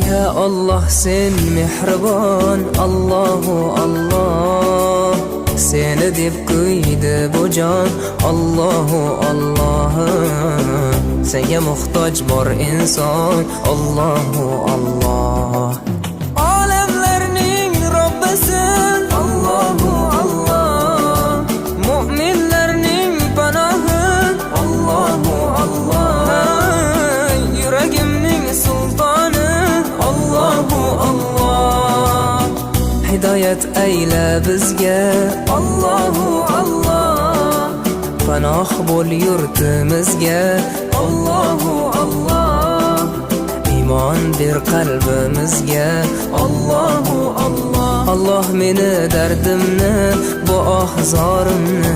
Ya Allah sen mehribon, Allahu Allah. Seni deb kuydi bu jon, Allahu Allah. Senga muhtoj bor inson, Allahu Allah. Olamlarning Robbisin, Allahu Allah. Mu'minlarning panohi, Allahu Allah. Yuragimning sultoni, Allahu Allah. Hidoyat ayla bizga, Allahu Allah. Panoh bo'l yurtimizga, Allahu Allah. Iymon ber qalbimizga, Allahu Allah. Allah meni dardimni, bu ohzorimni